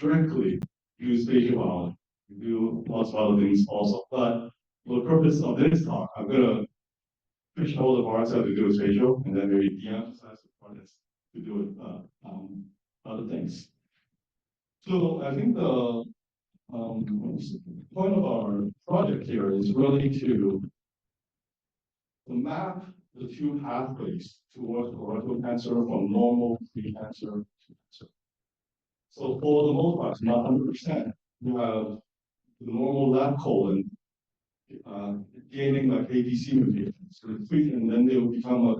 strictly use spatial biology. We do lots of other things also. But for the purpose of this talk, I'm going to push all the parts out to do with spatial, and then maybe de-emphasize the parts to do with other things. So I think the point of our project here is really to map the two pathways towards colorectal cancer from normal pre-cancer to cancer. So for the most part, not 100%, you have the normal lab colon gaining like ADC mutations, and then they will become a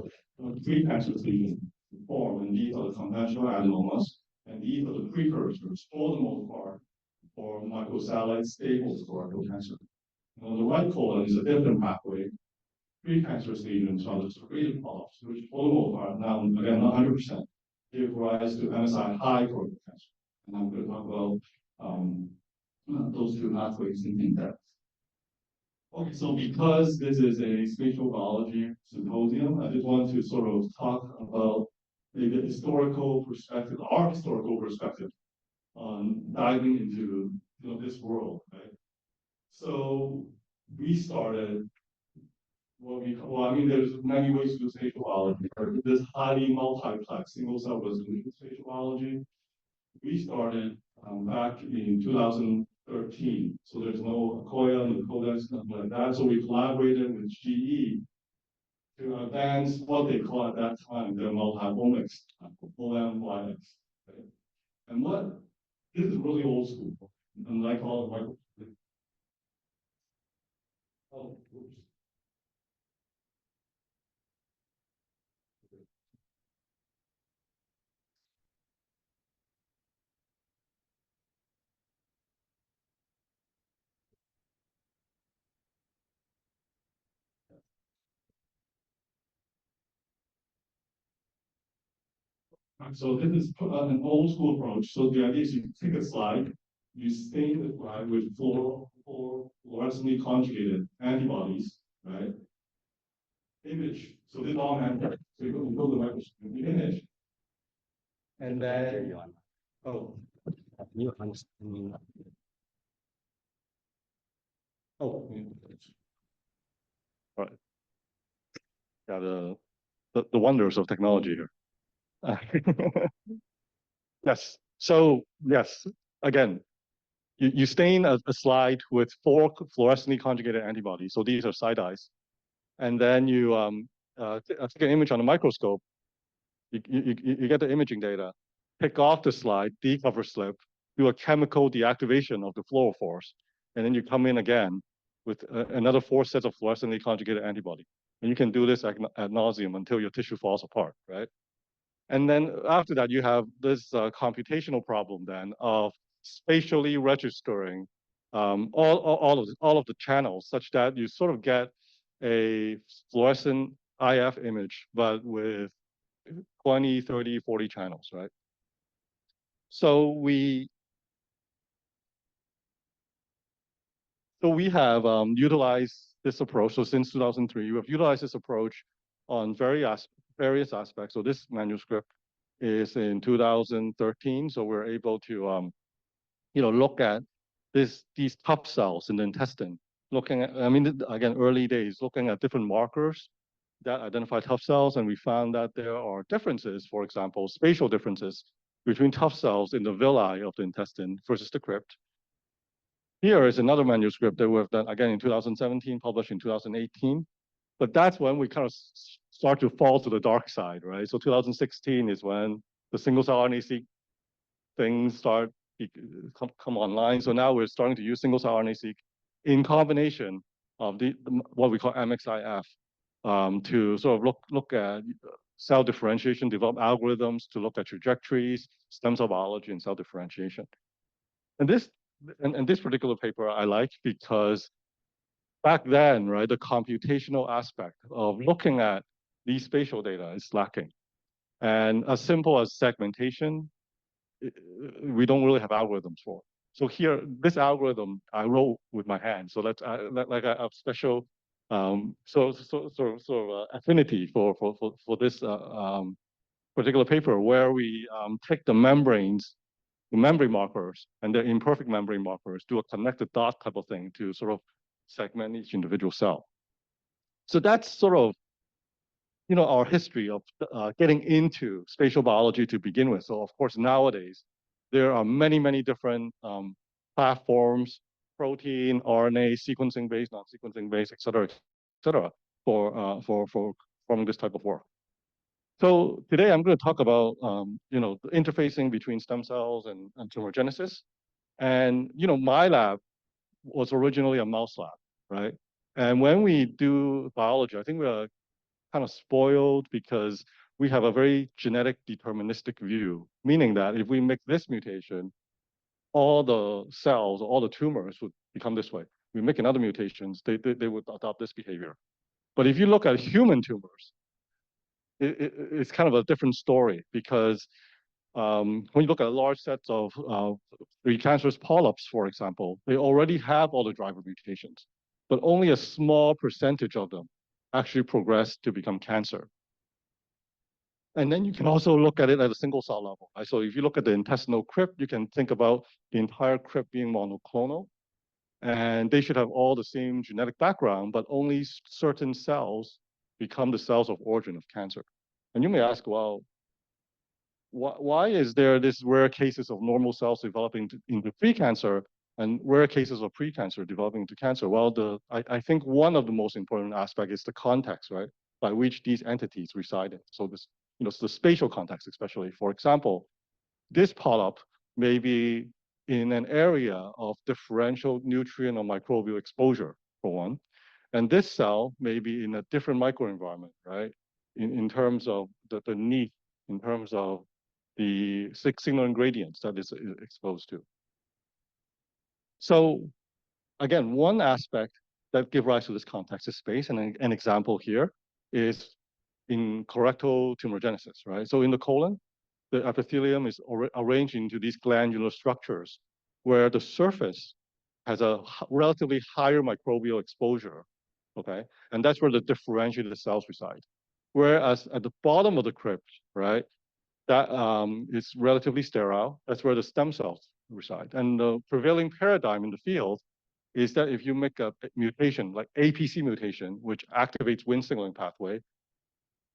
pre-cancer lesion form, and these are the conventional adenomas, and these are the precursors for the most part for microsatellite stable colorectal cancer. And on the right colon is a different pathway. Precancerous lesions are the secreted polyps, which for the most part, now again not 100%, give rise to MSI high colorectal cancer. And I'm going to talk about those two pathways in depth. Okay, so because this is a spatial biology symposium, I just want to sort of talk about the historical perspective, our historical perspective on diving into this world, right? So we started what we call, well, I mean, there's many ways to do spatial biology. This highly multiplex single cell resolution spatial biology. We started back in 2013. So there's no Akoya, no Codex, nothing like that. So we collaborated with GE to advance what they call at that time the multi-omics, OMYX. Right? And this is really old school, unlike all of oh, oops. So this is an old school approach. So the idea is you take a slide, you stain the slide with fluorescently conjugated antibodies, right? Image. So this all antibodies. So you go to the microscope, you image. And then, oh. Oh, right. Yeah, the wonders of technology here. Yes. So yes, again, you stain a slide with 4 fluorescently conjugated antibodies. So these are side eyes, and then you take an image on a microscope. You get the imaging data, pick off the slide, decover slip, do a chemical deactivation of the fluorophores, and then you come in again with another 4 sets of fluorescently conjugated antibody. And you can do this ad nauseum until your tissue falls apart, right? And then after that, you have this computational problem then of spatially registering all of the channels such that you sort of get a fluorescent IF image, but with 20, 30, 40 channels, right? So we have utilized this approach. So since 2003, we have utilized this approach on various aspects. So this manuscript is in 2013. So we're able to, look at these tough cells in the intestine. Looking at, I mean, again, early days, looking at different markers that identify tough cells, and we found that there are differences, for example, spatial differences between tough cells in the villi of the intestine versus the crypt. Here is another manuscript that we've done, again, in 2017, published in 2018. But that's when we kind of start to fall to the dark side, right? So 2016 is when the single-cell RNA-seq things come online. So now we're starting to use single-cell RNA-seq in combination of what we call MXIF to sort of look at cell differentiation, develop algorithms to look at trajectories, stem cell biology, and cell differentiation. And this particular paper I like because back then, right, the computational aspect of looking at these spatial data is lacking. And as simple as segmentation, we don't really have algorithms for. So here, this algorithm I wrote with my hand. So that's like I have special affinity for this particular paper where we take the membranes the memory markers and the imperfect memory markers do a connected dot type of thing to sort of segment each individual cell. So that's sort of our history of getting into spatial biology to begin with. So of course nowadays there are many, many different platforms, protein, RNA, sequencing based, non-sequencing based, et cetera, for performing this type of work. So today I'm going to talk about the interfacing between stem cells and tumorigenesis. And my lab was originally a mouse lab, right? And when we do biology, I think we're kind of spoiled because we have a very genetic deterministic view, meaning that if we make this mutation, all the cells, all the tumors would become this way. We make another mutations, they would adopt this behavior. But if you look at human tumors, it's kind of a different story because when you look at large sets of precancerous polyps, for example, they already have all the driver mutations, but only a small percentage of them actually progress to become cancer. And then you can also look at it at a single cell level. Right? So if you look at the intestinal crypt, you can think about the entire crypt being monoclonal, and they should have all the same genetic background, but only certain cells become the cells of origin of cancer. And you may ask, well, why is there this rare cases of normal cells developing into pre-cancer and rare cases of pre-cancer developing into cancer? Well, I think one of the most important aspects is the context, right, by which these entities reside in. So this, the spatial context, especially. For example, this polyp may be in an area of differential nutrient or microbial exposure, for one. And this cell may be in a different microenvironment, right? In terms of the need, in terms of the signal ingredients that is exposed to. So again, one aspect that gives rise to this context is space. And an example here is in colorectal tumorigenesis, right? So in the colon, the epithelium is arranged into these glandular structures where the surface has a relatively higher microbial exposure, okay? And that's where the differentiated cells reside. Whereas at the bottom of the crypt, right, that is relatively sterile. That's where the stem cells reside. And the prevailing paradigm in the field is that if you make a mutation, like APC mutation, which activates Wnt signaling pathway,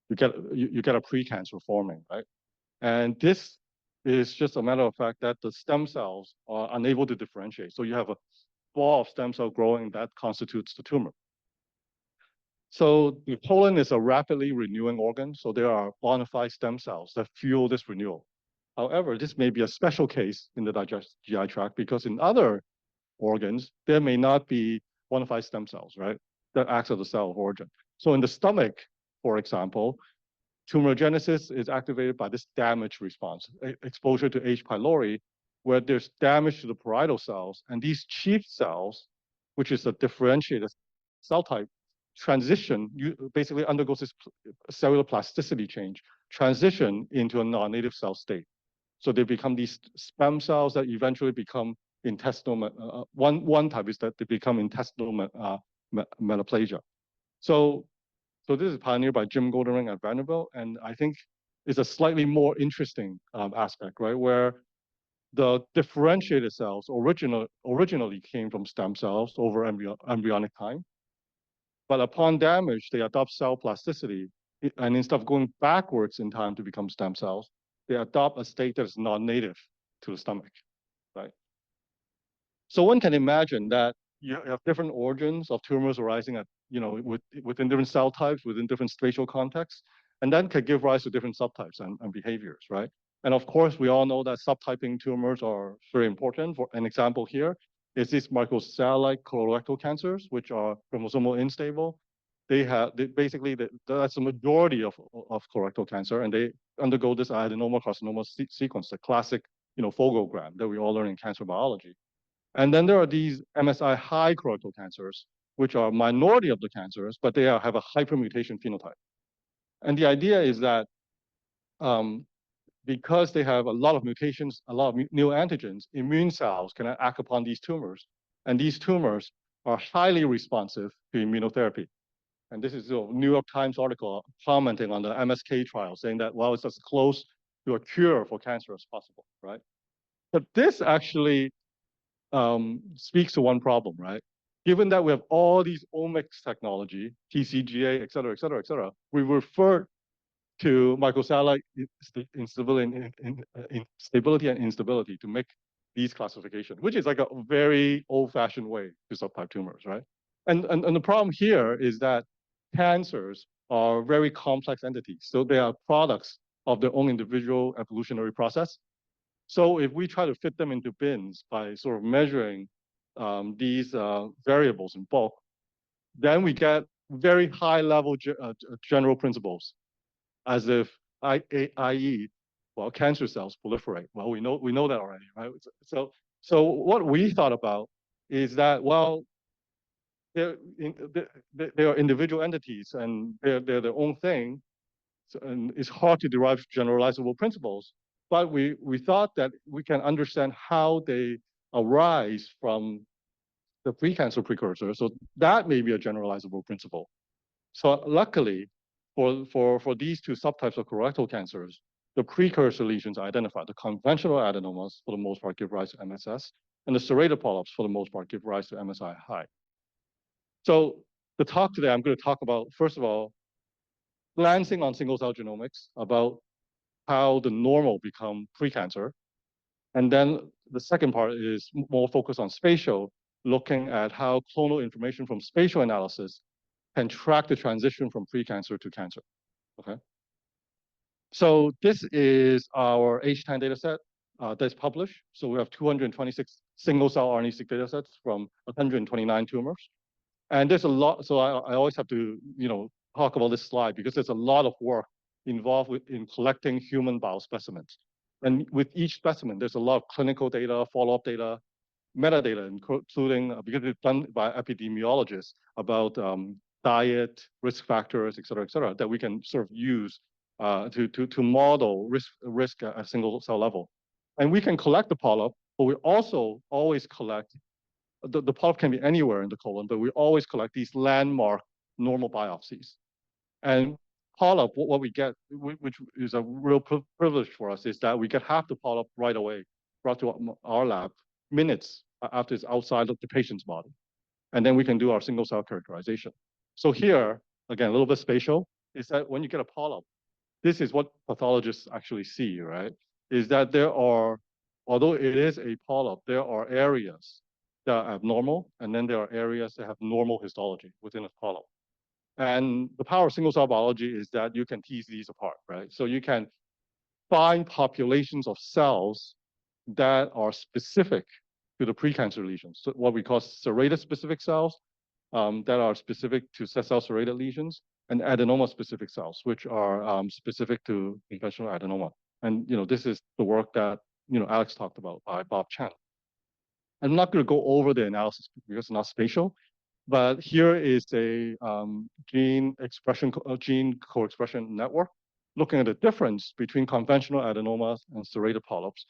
you get a precancer forming, right? And this is just a matter of fact that the stem cells are unable to differentiate. So you have a ball of stem cell growing that constitutes the tumor. So the colon is a rapidly renewing organ, so there are bona fide stem cells that fuel this renewal. However, this may be a special case in the GI tract because in other organs, there may not be bona fide stem cells, right, that acts as a cell of origin. So in the stomach, for example, tumorigenesis is activated by this damage response, exposure to H. pylori, where there's damage to the parietal cells, and these chief cells, which is a differentiated cell type, basically undergoes this cellular plasticity change, transition into a non-native cell state. So they become these stem cells that eventually become intestinal, one type is that they become intestinal metaplasia. So this is pioneered by Jim Goldering at Vanderbilt, and I think is a slightly more interesting aspect, right? Where the differentiated cells originally came from stem cells over embryonic time. But upon damage, they adopt cell plasticity. And instead of going backwards in time to become stem cells, they adopt a state that is non-native to the stomach, right? So one can imagine that you have different origins of tumors arising at, within different cell types, within different spatial contexts, and then can give rise to different subtypes and behaviors, right? And of course, we all know that subtyping tumors are very important. For an example here is these microcell-like colorectal cancers, which are chromosomal unstable. That's the majority of colorectal cancer, and they undergo this adenoma carcinoma sequence, the classic, phogogram that we all learn in cancer biology. And then there are these MSI high colorectal cancers, which are minority of the cancers, but they have a hypermutation phenotype. And the idea is that because they have a lot of mutations, a lot of new antigens, immune cells can act upon these tumors. And these tumors are highly responsive to immunotherapy. And this is a New York Times article commenting on the MSK trial, saying that, well, it's as close to a cure for cancer as possible, right? But this actually speaks to one problem, right? Given that we have all these omics technology, TCGA, et cetera, et cetera, et cetera, we refer to microsatellite instability and instability to make these classifications, which is like a very old-fashioned way to subtype tumors, right? And the problem here is that cancers are very complex entities. So they are products of their own individual evolutionary process. So if we try to fit them into bins by sort of measuring these variables in bulk, then we get very high level general principles, as if i.e., well, cancer cells proliferate. Well, we know that already, right? So what we thought about is that, well, they are individual entities and they're their own thing, and it's hard to derive generalizable principles. But we thought that we can understand how they arise from the pre-cancer precursor. So that may be a generalizable principle. So luckily, for these two subtypes of colorectal cancers, the precursor lesions are identified. The conventional adenomas, for the most part, give rise to MSS, and the serrated polyps, for the most part, give rise to MSI high. So the talk today, I'm going to talk about, first of all, glancing on single-cell genomics, about how the normal become precancer. And then the second part is more focused on spatial, looking at how clonal information from spatial analysis can track the transition from precancer to cancer. Okay. So this is our H10 data set that's published. So we have 226 single-cell RNA-seq data sets from 129 tumors. And there's a lot, so I always have to, talk about this slide because there's a lot of work involved in collecting human biospecimens. And with each specimen, there's a lot of clinical data, follow-up data, metadata, including, because it's done by epidemiologists about diet, risk factors, et cetera, that we can sort of use to model risk at a single cell level. And we can collect the polyp, but we also always collect, the polyp can be anywhere in the colon, but we always collect these landmark normal biopsies. And polyp, what we get, which is a real privilege for us, is that we get half the polyp right away, brought to our lab, minutes after it's outside of the patient's body. And then we can do our single cell characterization. So here, again, a little bit spatial, is that when you get a polyp, this is what pathologists actually see, right? Is that there are, although it is a polyp, there are areas that are abnormal, and then there are areas that have normal histology within a polyp. And the power of single cell biology is that you can tease these apart, right? So you can find populations of cells that are specific to the precancer lesions, so what we call serrated specific cells that are specific to sessile serrated lesions, and adenoma specific cells, which are specific to conventional adenoma. And this is the work that Alex talked about by Bob Chen. I'm not going to go over the analysis because it's not spatial, but here is a gene co-expression network looking at the difference between conventional adenomas and serrated polyps.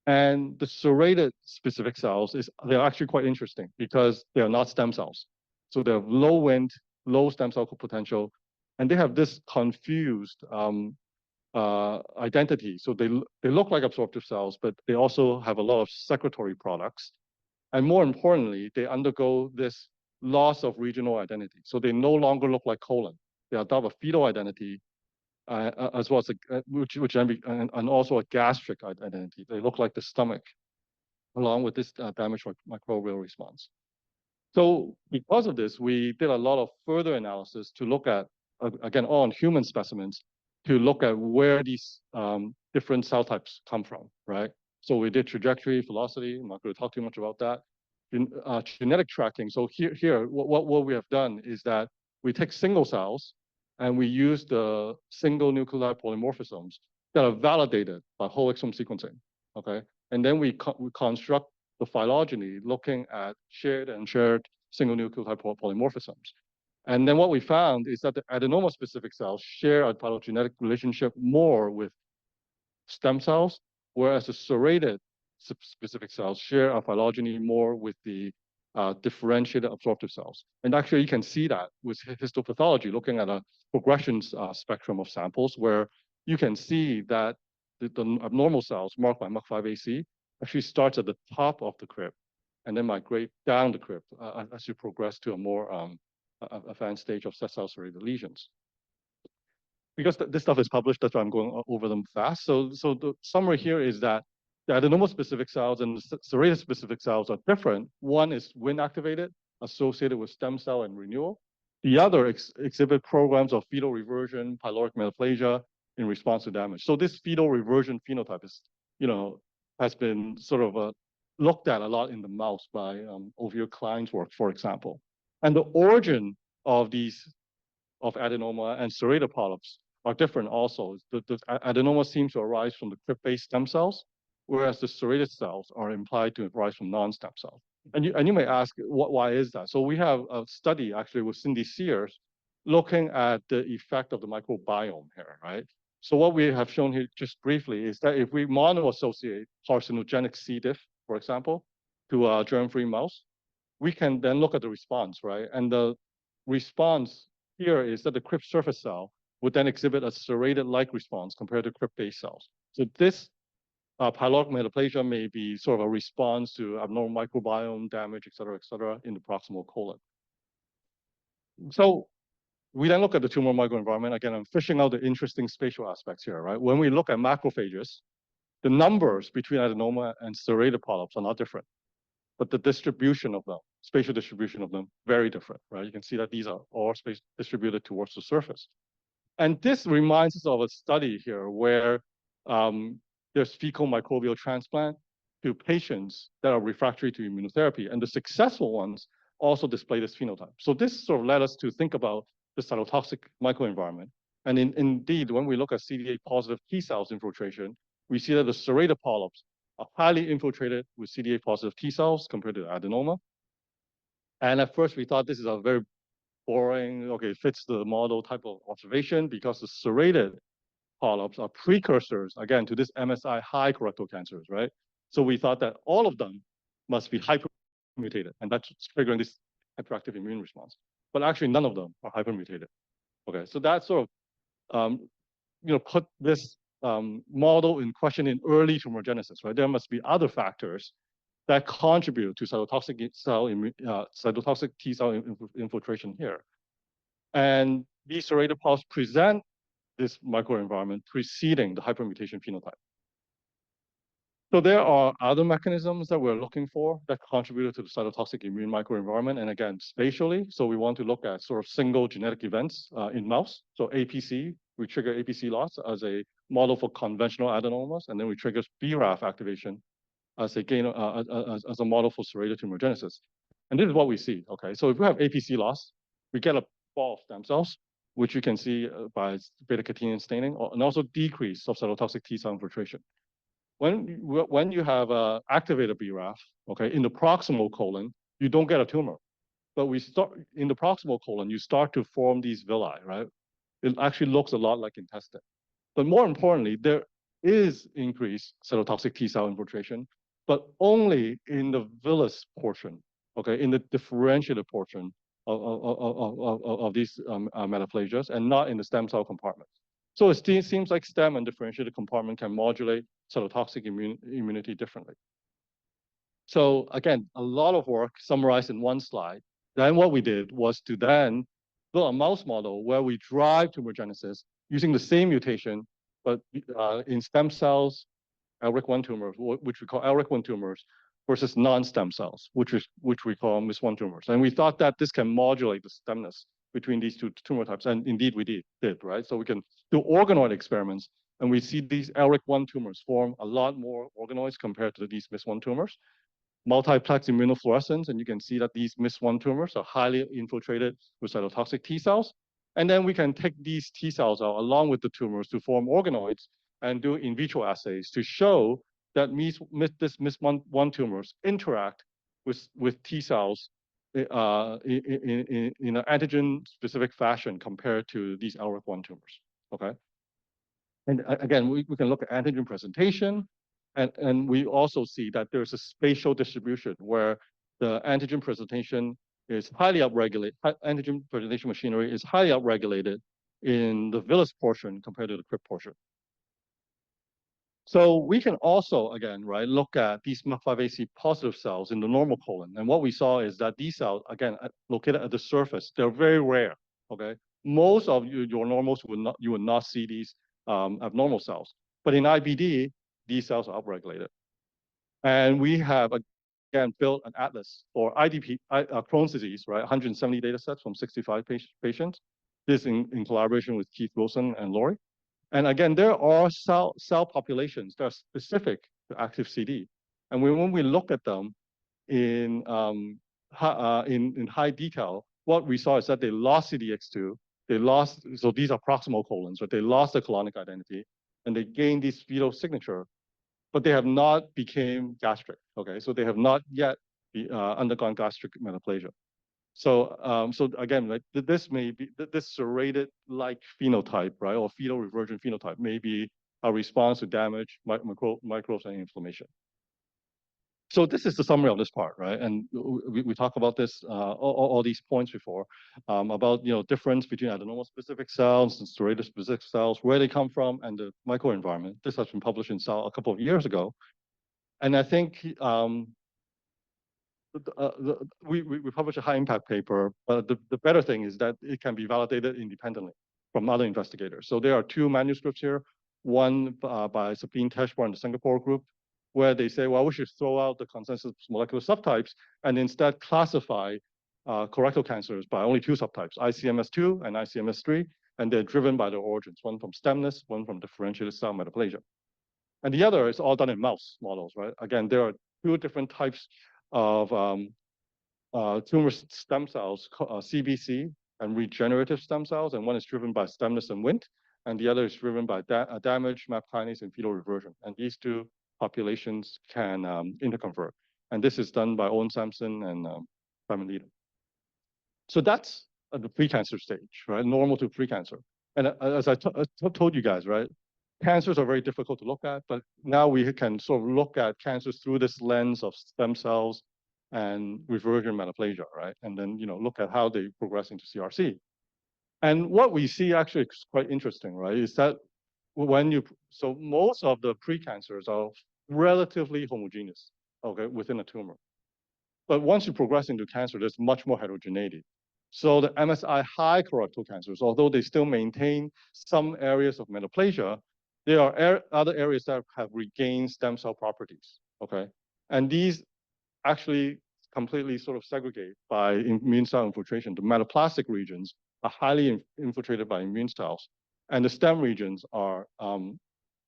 And the serrated specific cells, they're actually quite interesting because they are not stem cells. So they have low Wnt, low stem cell potential, and they have this confused identity. So they look like absorptive cells, but they also have a lot of secretory products. And more importantly, they undergo this loss of regional identity. So they no longer look like colon. They adopt a fetal identity, as well as and also a gastric identity. They look like the stomach, along with this damaged microbial response. So because of this, we did a lot of further analysis to look at, again, all on human specimens, to look at where these different cell types come from, right? So we did trajectory, velocity. I'm not going to talk too much about that. Genetic tracking. So here, what we have done is that we take single cells and we use the single nucleotide polymorphisms that are validated by whole exome sequencing, okay? And then we construct the phylogeny looking at shared and shared single nucleotide polymorphisms. And then what we found is that the adenoma-specific cells share a phylogenetic relationship more with stem cells, whereas the serrated specific cells share a phylogeny more with the differentiated absorptive cells. And actually, you can see that with histopathology, looking at a progression spectrum of samples, where you can see that the abnormal cells marked by MUC5AC actually starts at the top of the crypt and then migrate down the crypt as you progress to a more advanced stage of sessile serrated lesions. Because this stuff is published, that's why I'm going over them fast. So the summary here is that the adenoma-specific cells and the serrated-specific cells are different. One is Wnt activated, associated with stem cell and renewal. The other exhibit programs of fetal reversion, pyloric metaplasia in response to damage. So this fetal reversion phenotype is, has been sort of looked at a lot in the mouse by Ovier Klein's work, for example. And the origin of adenoma and serrated polyps are different also. The adenoma seems to arise from the crypt-based stem cells, whereas the serrated cells are implied to arise from non-stem cells. And you may ask, why is that? So we have a study actually with Cindy Sears looking at the effect of the microbiome here, right? So what we have shown here just briefly is that if we mono-associate carcinogenic C. diff, for example, to a germ-free mouse, we can then look at the response, right? And the response here is that the crypt surface cell would then exhibit a serrated-like response compared to crypt-based cells. So this pyloric metaplasia may be sort of a response to abnormal microbiome damage, et cetera, in the proximal colon. So we then look at the tumor microenvironment. Again, I'm fishing out the interesting spatial aspects here, right? When we look at macrophages, the numbers between adenoma and serrated polyps are not different, but the distribution of them, spatial distribution of them, very different, right? You can see that these are all space distributed towards the surface. And this reminds us of a study here where there's fecal microbial transplant to patients that are refractory to immunotherapy. And the successful ones also display this phenotype. So this sort of led us to think about the cytotoxic microenvironment. And indeed, when we look at CD8 positive T cells infiltration, we see that the serrated polyps are highly infiltrated with CD8 positive T cells compared to adenoma. And at first we thought this is a very boring, okay, it fits the model type of observation because the serrated polyps are precursors, again, to this MSI high colorectal cancers, right? So we thought that all of them must be hypermutated, and that's triggering this hyperactive immune response. But actually, none of them are hypermutated. Okay, so that sort of, put this model in question in early tumorigenesis, right? There must be other factors that contribute to cytotoxic T cell infiltration here. And these serrated polyps present this microenvironment preceding the hypermutation phenotype. So there are other mechanisms that we're looking for that contributed to the cytotoxic immune microenvironment, and again, spatially. So we want to look at sort of single genetic events in mouse. So APC, we trigger APC loss as a model for conventional adenomas, and then we trigger BRAF activation as a model for serrated tumorigenesis. And this is what we see, okay? So if we have APC loss, we get a ball of stem cells, which you can see by beta-catenin staining, and also decrease of cytotoxic T cell infiltration. When you have activated BRAF, okay, in the proximal colon, you don't get a tumor. But we start in the proximal colon, you start to form these villi, right? It actually looks a lot like intestine. But more importantly, there is increased cytotoxic T cell infiltration, but only in the villus portion, okay, in the differentiated portion of these metaplasias, and not in the stem cell compartment. So it seems like stem and differentiated compartment can modulate cytotoxic immunity differently. So again, a lot of work summarized in one slide. Then what we did was to then build a mouse model where we drive tumorigenesis using the same mutation, but in stem cells, LRIC1 tumors, which we call LRIC1 tumors, versus non-stem cells, which we call MIS1 tumors. And we thought that this can modulate the stemness between these two tumor types. And indeed we did, right? So we can do organoid experiments, and we see these LRIC1 tumors form a lot more organoids compared to these MIS1 tumors. Multiplex immunofluorescence, and you can see that these MIS1 tumors are highly infiltrated with cytotoxic T cells. And then we can take these T cells out along with the tumors to form organoids and do in vitro assays to show that these MIS1 tumors interact with T cells in an antigen-specific fashion compared to these LRIC1 tumors, okay? And again, we can look at antigen presentation, and we also see that there's a spatial distribution where the antigen presentation is highly upregulated, antigen presentation machinery is highly upregulated in the villus portion compared to the crypt portion. So we can also, again, right, look at these MUC5AC positive cells in the normal colon. And what we saw is that these cells, again, located at the surface, they're very rare, okay? Most of your normals you would not see these abnormal cells. But in IBD, these cells are upregulated. And we have, again, built an atlas for IDP, Crohn's disease, right? 170 data sets from 65 patients. This in collaboration with Keith Wilson and Lori. And again, there are cell populations that are specific to active CD. And when we look at them in high detail, what we saw is that they lost CDX2, so these are proximal colons, but they lost the colonic identity, and they gained this fetal signature, but they have not became gastric, okay? So they have not yet undergone gastric metaplasia. So again, like this may be this serrated-like phenotype, right, or fetal reversion phenotype may be a response to damage, microbes, and inflammation. So this is the summary of this part, right? And we talked about this all these points before about difference between adenoma-specific cells and serrated-specific cells, where they come from, and the microenvironment. This has been published in Cell a couple of years ago, and I think we published a high impact paper, but the better thing is that it can be validated independently from other investigators. So there are two manuscripts here, one by Sabine Teschbar and the Singapore group, where they say, well, we should throw out the consensus molecular subtypes and instead classify colorectal cancers by only two subtypes, ICMS2 and ICMS3, and they're driven by their origins, one from stemness, one from differentiated cell metaplasia. And the other is all done in mouse models, right? Again, there are two different types of tumor stem cells, CBC and regenerative stem cells, and one is driven by stemness and Wnt, and the other is driven by damage, MAP kinase, and fetal reversion. And these two populations can interconvert. And this is done by Owen Sampson and Simon Leader. So that's at the precancer stage, right? Normal to precancer. And as I told you guys, right? Cancers are very difficult to look at, but now we can sort of look at cancers through this lens of stem cells and reversion metaplasia, right? And then, look at how they progress into CRC. And what we see actually is quite interesting, right? Is that so most of the precancers are relatively homogeneous, okay, within a tumor. But once you progress into cancer, there's much more heterogeneity. So the MSI high colorectal cancers, although they still maintain some areas of metaplasia, there are other areas that have regained stem cell properties, okay? And these actually completely sort of segregate by immune cell infiltration. The metaplastic regions are highly infiltrated by immune cells, and the stem regions are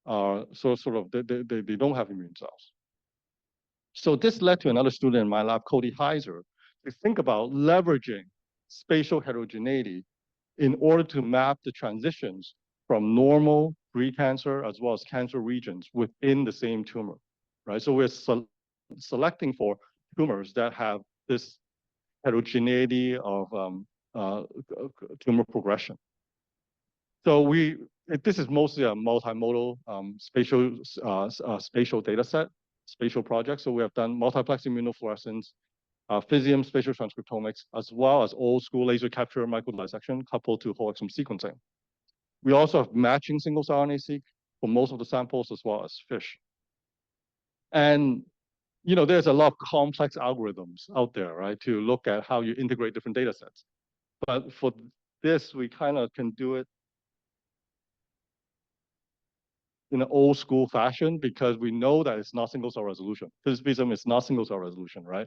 they don't have immune cells. So this led to another student in my lab, Cody Heiser, to think about leveraging spatial heterogeneity in order to map the transitions from normal precancer as well as cancer regions within the same tumor, right? So we're selecting for tumors that have this heterogeneity of tumor progression. So this is mostly a multimodal spatial data set, spatial project. So we have done multiplex immunofluorescence, Physium spatial transcriptomics, as well as old school laser capture microdissection coupled to whole exome sequencing. We also have matching single-cell RNA-seq for most of the samples as well as FISH. And there's a lot of complex algorithms out there, right, to look at how you integrate different data sets. But for this, we kind of can do it in an old school fashion because we know that it's not single cell resolution. Physium is not single cell resolution, right?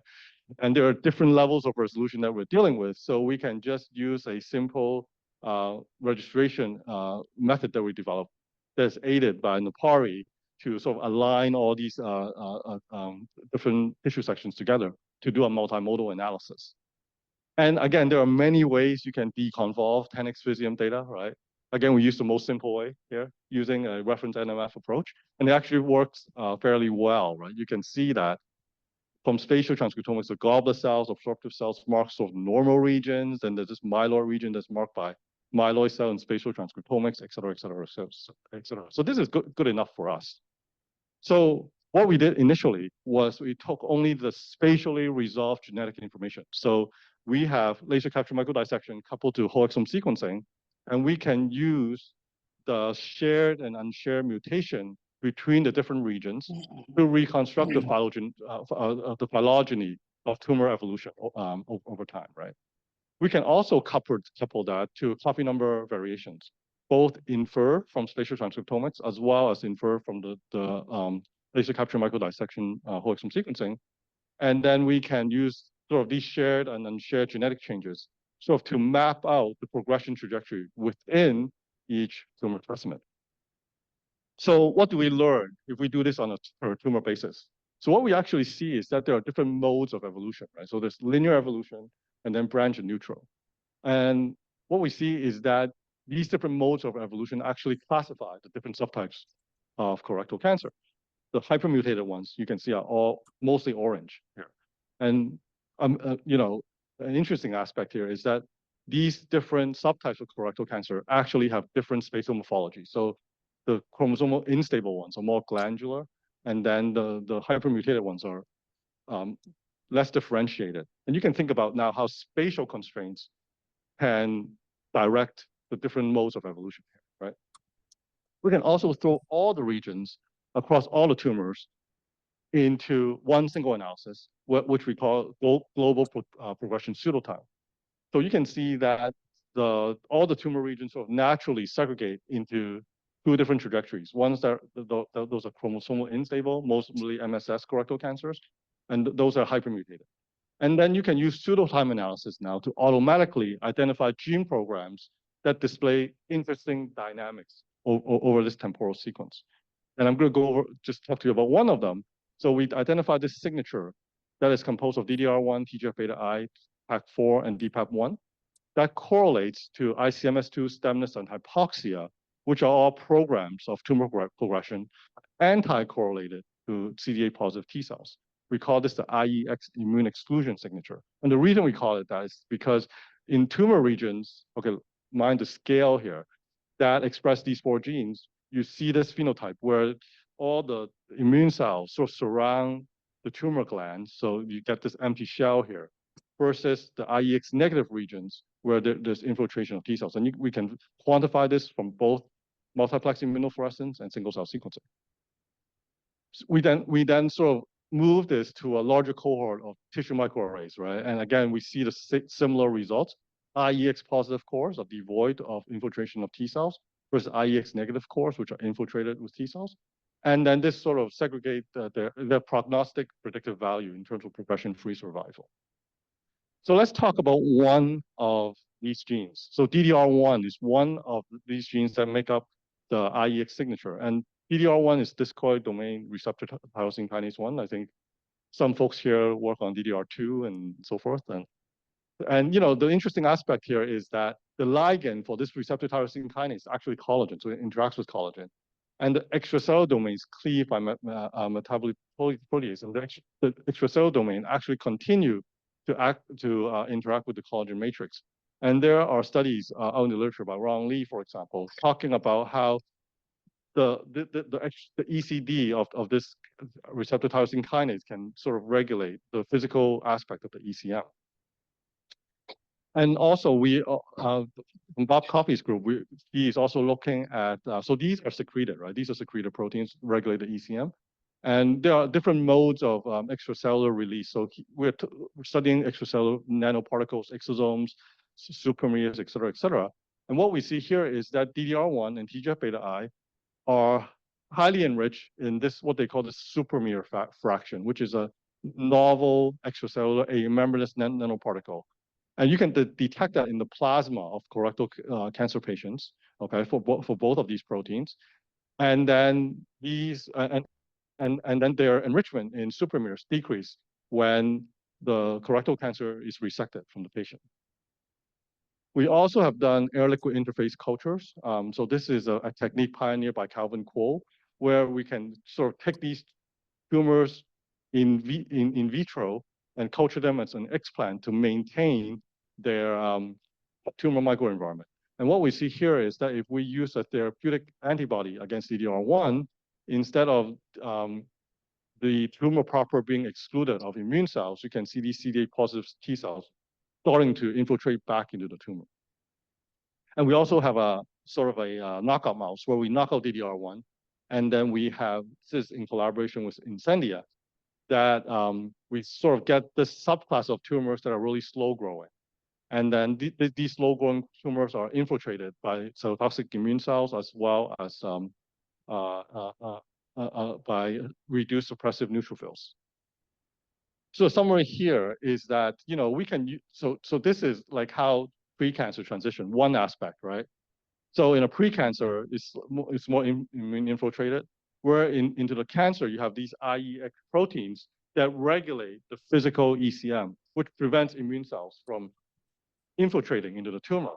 And there are different levels of resolution that we're dealing with. So we can just use a simple registration method that we developed that's aided by Nupari to sort of align all these different tissue sections together to do a multimodal analysis. And again, there are many ways you can deconvolve 10x Physium data, right? Again, we use the most simple way here, using a reference NMF approach, and it actually works fairly well, right? You can see that from spatial transcriptomics, the goblet cells, absorptive cells mark sort of normal regions, and there's this myeloid region that's marked by myeloid cell and spatial transcriptomics, et cetera, et cetera, et cetera. So this is good enough for us. So what we did initially was we took only the spatially resolved genetic information. So we have laser capture microdissection coupled to whole exome sequencing, and we can use the shared and unshared mutation between the different regions to reconstruct the phylogeny of tumor evolution over time, right? We can also couple that to copy number variations, both infer from spatial transcriptomics as well as infer from the laser capture microdissection whole exome sequencing. And then we can use sort of these shared and unshared genetic changes sort of to map out the progression trajectory within each tumor specimen. So what do we learn if we do this on a per tumor basis? So what we actually see is that there are different modes of evolution, right? So there's linear evolution and then branch and neutral. And what we see is that these different modes of evolution actually classify the different subtypes of colorectal cancer. The hypermutated ones you can see are all mostly orange here. And you know, an interesting aspect here is that these different subtypes of colorectal cancer actually have different spatial morphology. So the chromosomal unstable ones are more glandular, and then the hypermutated ones are less differentiated. And you can think about now how spatial constraints can direct the different modes of evolution here, right? We can also throw all the regions across all the tumors into one single analysis, which we call global progression pseudotime. So you can see that all the tumor regions sort of naturally segregate into two different trajectories. Ones that those are chromosomal unstable, mostly MSS colorectal cancers, and those are hypermutated. And then you can use pseudotime analysis now to automatically identify gene programs that display interesting dynamics over this temporal sequence. And I'm going to go over, just talk to you about one of them. So we identified this signature that is composed of DDR1, TGF-beta-I, PAC4, and DPAP1 that correlates to ICMS2, stemness, and hypoxia, which are all programs of tumor progression, anti-correlated to CD8 positive T cells. We call this the IEX immune exclusion signature. And the reason we call it that is because in tumor regions, okay, mind the scale here, that express these four genes, you see this phenotype where all the immune cells sort of surround the tumor glands. So you get this empty shell here versus the IEX negative regions where there's infiltration of T cells. And we can quantify this from both multiplex immunofluorescence and single cell sequencing. So we then sort of move this to a larger cohort of tissue microarrays, right? And again, we see the similar results. IEX positive cores are devoid of infiltration of T cells versus IEX negative cores, which are infiltrated with T cells. And then this sort of segregate their prognostic predictive value in terms of progression-free survival. So let's talk about one of these genes. So DDR1 is one of these genes that make up the IEX signature. And DDR1 is discoid domain receptor tyrosine kinase 1. I think some folks here work on DDR2 and so forth. And you know, the interesting aspect here is that the ligand for this receptor tyrosine kinase is actually collagen, so it interacts with collagen. And the extracellular domain is cleaved by metabolic protease. And the extracellular domain actually continue to interact with the collagen matrix. And there are studies out in the literature by Ron Lee, for example, talking about how the ECD of this receptor tyrosine kinase can sort of regulate the physical aspect of the ECM. And also, Bob Coffey's group, he is also looking at, so these are secreted, right? These are secreted proteins regulate the ECM. And there are different modes of extracellular release. So we're studying extracellular nanoparticles, exosomes, suprameres, et cetera, et cetera. And what we see here is that DDR1 and TGF-beta-I are highly enriched in this, what they call the supramere fraction, which is a novel extracellular amembranous nanoparticle. And you can detect that in the plasma of colorectal cancer patients, okay, for both of these proteins. And then and then their enrichment in suprameres decrease when the colorectal cancer is resected from the patient. We also have done air-liquid interface cultures. So this is a technique pioneered by Calvin Kuo, where we can sort of take these tumors in vitro and culture them as an explant to maintain their tumor microenvironment. And what we see here is that if we use a therapeutic antibody against DDR1, instead of the tumor proper being excluded of immune cells, you can see these CD8 positive T cells starting to infiltrate back into the tumor. And we also have a sort of a knockout mouse where we knock out DDR1, And then we have, this is in collaboration with Incendia, that we sort of get this subclass of tumors that are really slow growing. And then these slow growing tumors are infiltrated by cytotoxic immune cells as well as by reduced suppressive neutrophils. So the summary here is that, we can, so this is like how pre-cancer transition, one aspect, right? So in a pre-cancer, it's more immune infiltrated, where into the cancer, you have these IEX proteins that regulate the physical ECM, which prevents immune cells from infiltrating into the tumor.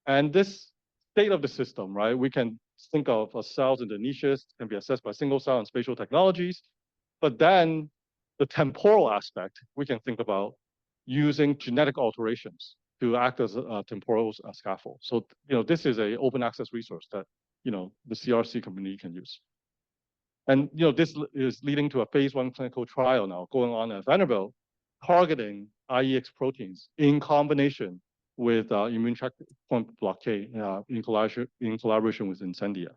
And this state of the system, right, we can think of cells in the niches, can be assessed by single cell and spatial technologies. But then the temporal aspect, we can think about using genetic alterations to act as a temporal scaffold. So, this is a open access resource that, the CRC community can use. And, this is leading to a phase 1 clinical trial now going on at Vanderbilt, targeting IEX proteins in combination with immune checkpoint blockade in collaboration with Incendia.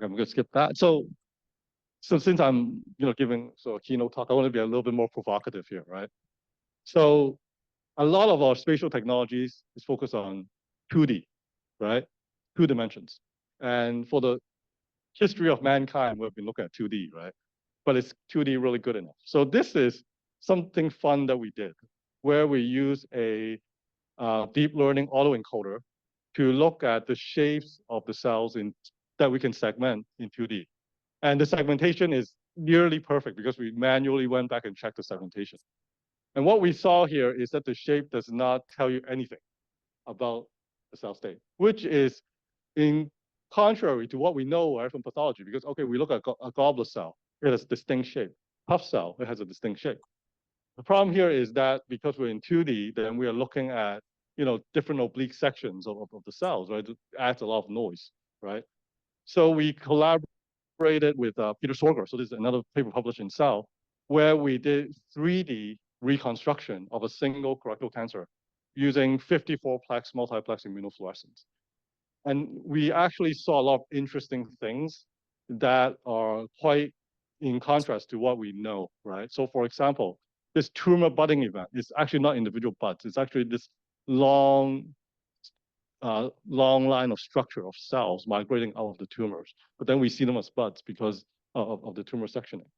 I'm going to skip that. So since I'm, giving a keynote talk, I want to be a little bit more provocative here, right? So a lot of our spatial technologies is focused on 2D, right? 2 dimensions. And for the history of mankind, we've been looking at 2D, right? But is 2D really good enough? So this is something fun that we did, where we use a deep learning autoencoder to look at the shapes of the cells that we can segment in 2D. And the segmentation is nearly perfect because we manually went back and checked the segmentation. And what we saw here is that the shape does not tell you anything about the cell state, which is in contrary to what we know, right, from pathology. Because, okay, we look at a goblet cell, it has a distinct shape. Puff cell, it has a distinct shape. The problem here is that because we're in 2D, then we are looking at, different oblique sections of the cells, right? It adds a lot of noise, right? So we collaborated with Peter Sorger. So this is another paper published in Cell, where we did 3D reconstruction of a single colorectal cancer using 54-plex multiplex immunofluorescence. And we actually saw a lot of interesting things that are quite in contrast to what we know, right? So for example, this tumor budding event is actually not individual buds. It's actually this long line of structure of cells migrating out of the tumors. But then we see them as buds because of the tumor sectioning.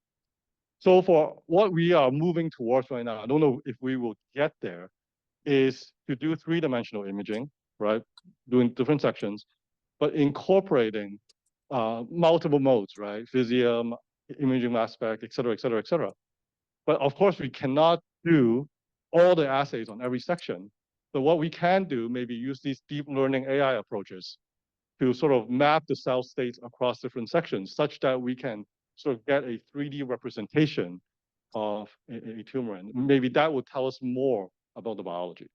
So for what we are moving towards right now, I don't know if we will get there, is to do 3-dimensional imaging, right? Doing different sections, but incorporating multiple modes, right? Physium, imaging mass spec, et cetera, et cetera, et cetera. But of course, we cannot do all the assays on every section. So what we can do, maybe use these deep learning AI approaches to sort of map the cell states across different sections, such that we can sort of get a 3D representation of a tumor. And maybe that would tell us more about the biology.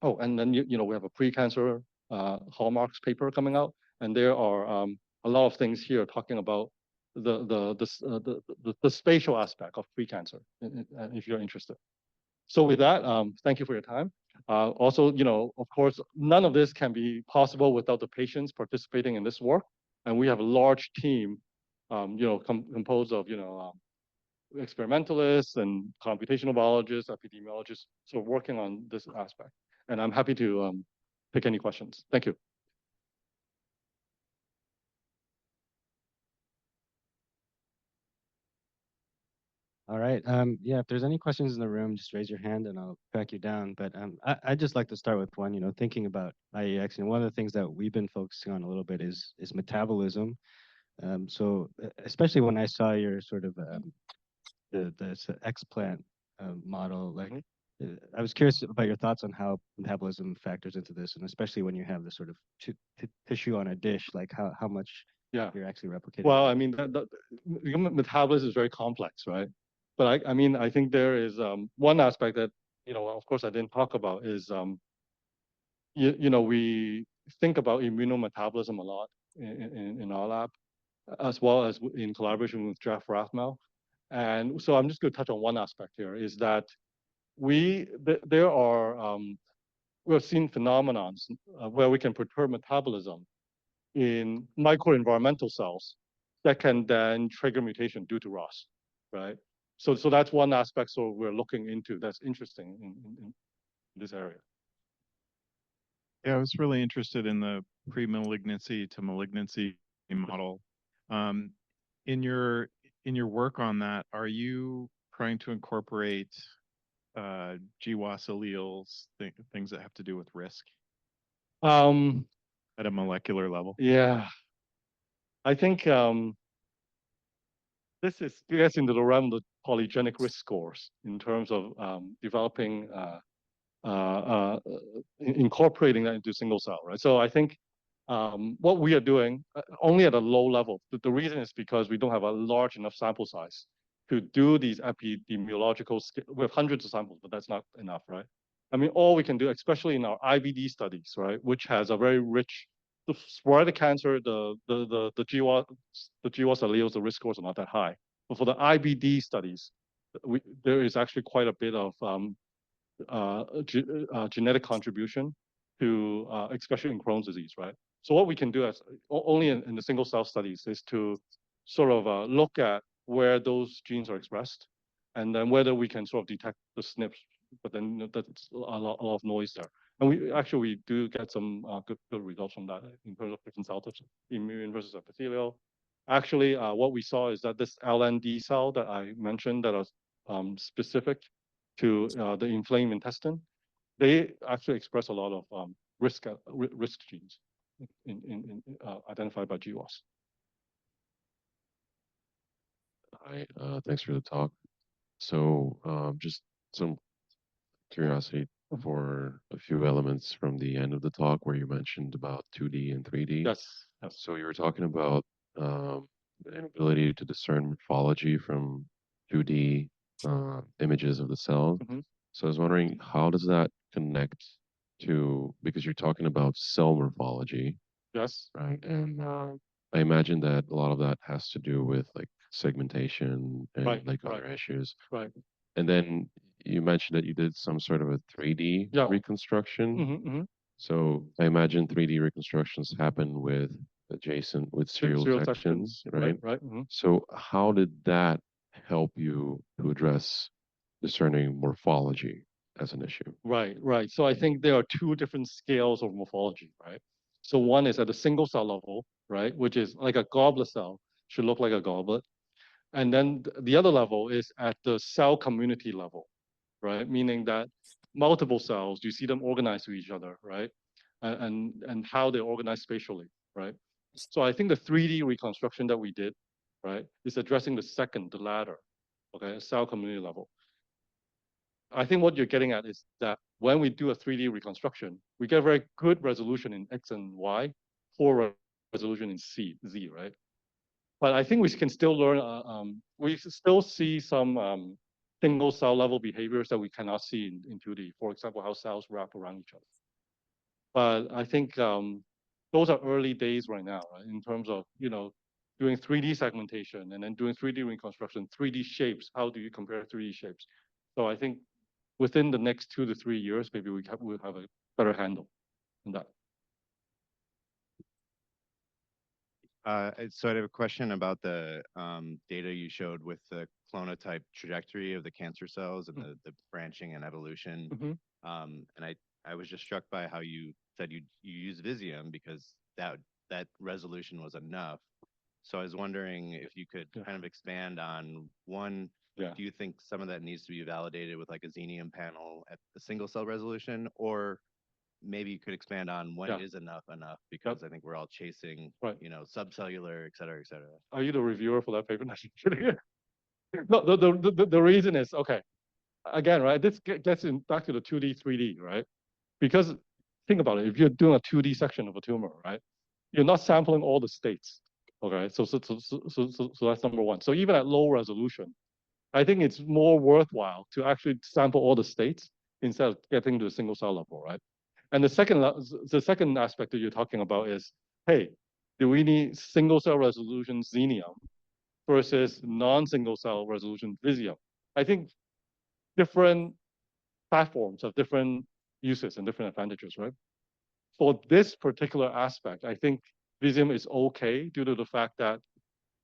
Oh, and then, we have a pre-cancer hallmarks paper coming out, and there are a lot of things here talking about the spatial aspect of pre-cancer, if you're interested. So with that, thank you for your time. Also, of course, none of this can be possible without the patients participating in this work. And we have a large team, composed of, experimentalists and computational biologists, epidemiologists, so working on this aspect. And I'm happy to take any questions. Thank you. All right. Yeah, if there's any questions in the room, just raise your hand and I'll track you down. But I'd just like to start with one, thinking about IEX. And one of the things that we've been focusing on a little bit is metabolism. So especially when I saw your sort of the explant model, like I was curious about your thoughts on how metabolism factors into this, and especially when you have the sort of tissue on a dish, like how much you're actually replicating. Well, I mean, metabolism is very complex, right? But I think there is one aspect that, of course, I didn't talk about is, we think about immunometabolism a lot in our lab, as well as in collaboration with Jeff Rathmel. And so I'm just going to touch on one aspect here, is that we've seen phenomenons where we can perturb metabolism in microenvironmental cells that can then trigger mutation due to ROS, right? So that's one aspect. So we're looking into that's interesting in this area. Yeah, I was really interested in the pre-malignancy to malignancy model. Um, in your work on that, are you trying to incorporate GWAS alleles, things that have to do with risk Um, at a molecular level? yeah, I think this is gets into the realm of the polygenic risk scores in terms of developing incorporating that into single cell, right? So I think what we are doing only at a low level. The reason is because we don't have a large enough sample size to do these epidemiological. We have hundreds of samples, but that's not enough, right? I mean, all we can do, especially in our IBD studies, right, which has a very rich the sporadic cancer, the GWAS alleles, the risk scores are not that high. But for the IBD studies, there is actually quite a bit of genetic contribution to, especially in Crohn's disease, right? So what we can do as only in the single cell studies is to sort of look at where those genes are expressed, and then whether we can sort of detect the SNPs. But then that's a lot of noise there. And we do get some good results from that in terms of different cell types, immune versus epithelial. Actually, what we saw is that this LND cell that I mentioned that was specific to the inflamed intestine, they actually express a lot of risk genes identified by GWAS. Hi, thanks for the talk. So, just some curiosity for a few elements from the end of the talk where you mentioned about 2D and 3D. Yes. Yes. So you were talking about the inability to discern morphology from 2D images of the cell. Mhm. So I was wondering, how does that connect to, because you're talking about cell morphology, Yes. right? And I imagine that a lot of that has to do with like segmentation and Right. like Right. other issues. Right. And then you mentioned that you did some sort of a 3D Yeah. reconstruction. Mm-hmm. So I imagine 3D reconstructions happen with serial sections, right? Right. Mm-hmm. So how did that help you to address discerning morphology as an issue? Right. Right. So I think there are two different scales of morphology, right? So one is at a single cell level, right, which is like a goblet cell should look like a goblet. And then the other level is at the cell community level, right? Meaning that multiple cells, you see them organized to each other, right? And how they're organized spatially, right? So I think the 3D reconstruction that we did, right, is addressing the latter, okay, cell community level. I think what you're getting at is that when we do a 3D reconstruction, we get very good resolution in X and Y, poor resolution in Z, right? But I think we can still learn, we still see some single cell level behaviors that we cannot see in 2D. For example, how cells wrap around each other. But I think those are early days right now, right? In terms of, doing 3D segmentation and then doing 3D reconstruction, 3D shapes. How do you compare 3D shapes? So I think within the next 2 to 3 years, maybe we'll have a better handle on that. So I have a question about the data you showed with the clonotype trajectory of the cancer cells and the branching and evolution. And I was just struck by how you said you use Visium because that resolution was enough. So I was wondering if you could kind of expand on one. Yeah. Do you think some of that needs to be validated with like a xenium panel at the single cell resolution, or maybe you could expand on when is enough because I think we're all chasing, subcellular, et cetera, et cetera. Are you the reviewer for that paper? No, the reason is, okay, again, right, this gets back to the 2D, 3D, right? Because think about it, if you're doing a 2D section of a tumor, right, you're not sampling all the states, okay? So that's number one. So even at low resolution, I think it's more worthwhile to actually sample all the states instead of getting to a single cell level, right? And the second aspect that you're talking about is, hey, do we need single cell resolution xenium versus non-single cell resolution Visium? I think different platforms have different uses and different advantages, right? For this particular aspect, I think Visium is okay due to the fact that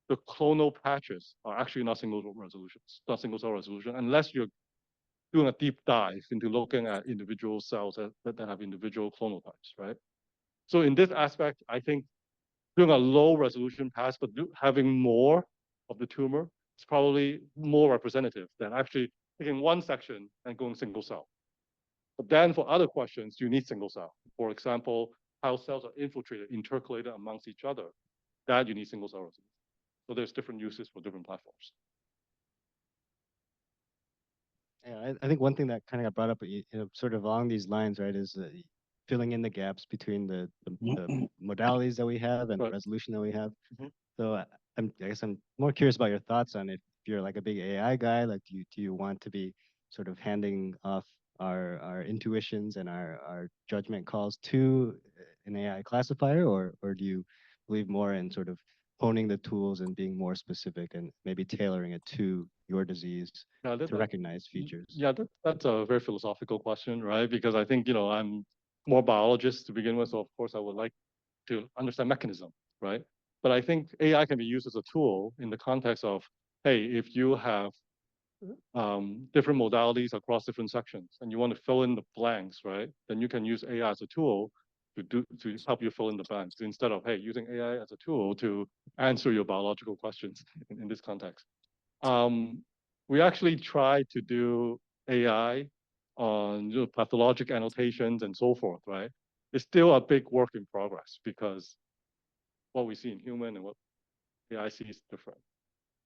the clonal patches are actually not single resolutions, not single cell resolution, unless you're doing a deep dive into looking at individual cells that have individual clonal types, right? So in this aspect, I think doing a low resolution pass, but having more of the tumor is probably more representative than actually taking one section and going single cell. But then for other questions, you need single cell. For example, how cells are infiltrated, intercalated amongst each other, that you need single cell resolution. So there's different uses for different platforms. Yeah, I think one thing that kind of got brought up, sort of along these lines, right, is filling in the gaps between the modalities that we have and the Right. resolution that we have. Mhm. So I guess I'm more curious about your thoughts on if you're like a big AI guy, like do you want to be sort of handing off our intuitions and our judgment calls to an AI classifier, or do you believe more in sort of honing the tools and being more specific and maybe tailoring it to your disease to recognize features? Yeah, that's a very philosophical question, right? Because I think, I'm more biologist to begin with, so of course I would like to understand mechanism, right? But I think AI can be used as a tool in the context of, hey, if you have different modalities across different sections and you want to fill in the blanks, right? Then you can use AI as a tool to help you fill in the blanks instead of, hey, using AI as a tool to answer your biological questions in this context. We actually try to do AI on pathologic annotations and so forth, right? It's still a big work in progress because what we see in human and what AI sees is different.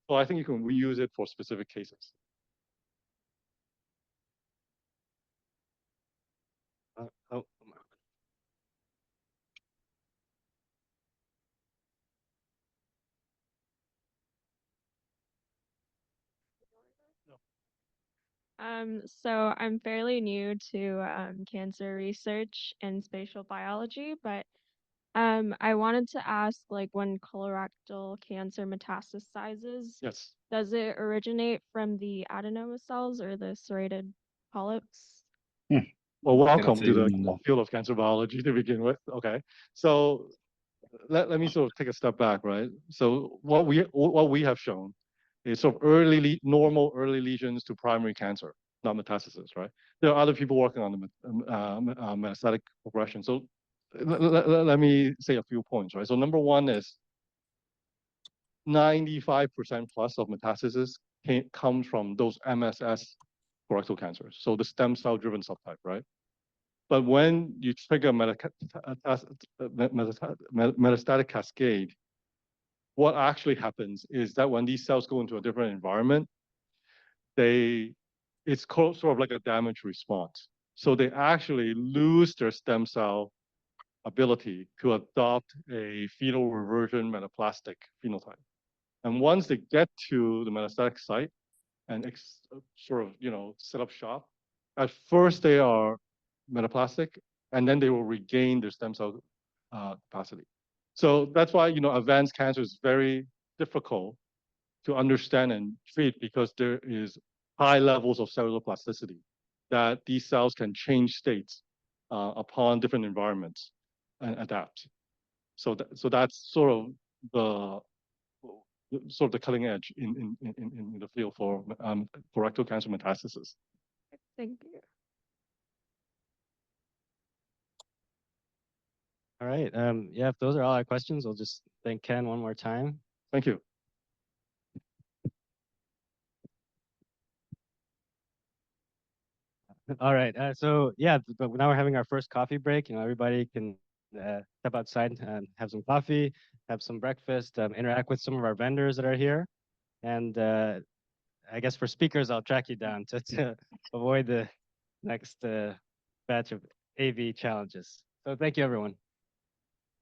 So I think you can reuse it for specific cases. Oh, So I'm fairly new to cancer research and spatial biology, but I wanted to ask, like, when colorectal cancer metastasizes, Yes. does it originate from the adenoma cells or the serrated polyps? Well, welcome to the No. field of cancer biology to begin with. Okay. So let me sort of take a step back, right? So what we have shown is sort of normal early lesions to primary cancer, not metastasis, right? There are other people working on the metastatic progression. So let me say a few points, right? So number one is 95% plus of metastasis comes from those MSS colorectal cancers. So the stem cell driven subtype, right? But when you trigger metastatic cascade, what actually happens is that when these cells go into a different environment, it's called sort of like a damage response. So they actually lose their stem cell ability to adopt a fetal reversion metaplastic phenotype. And once they get to the metastatic site and sort of, set up shop, at first they are metaplastic, and then they will regain their stem cell capacity. So that's why, advanced cancer is very difficult to understand and treat because there is high levels of cellular plasticity that these cells can change states upon different environments and adapt. So that's sort of the cutting edge in the field for colorectal cancer metastasis. Thank you. all right. Yeah, if those are all our questions, we'll just thank Ken one more time. Thank you. All right. So yeah, but now we're having our first coffee break. Everybody can step outside and have some coffee, have some breakfast, interact with some of our vendors that are here. And I guess for speakers, I'll track you down to avoid the next batch of AV challenges. So thank you, everyone.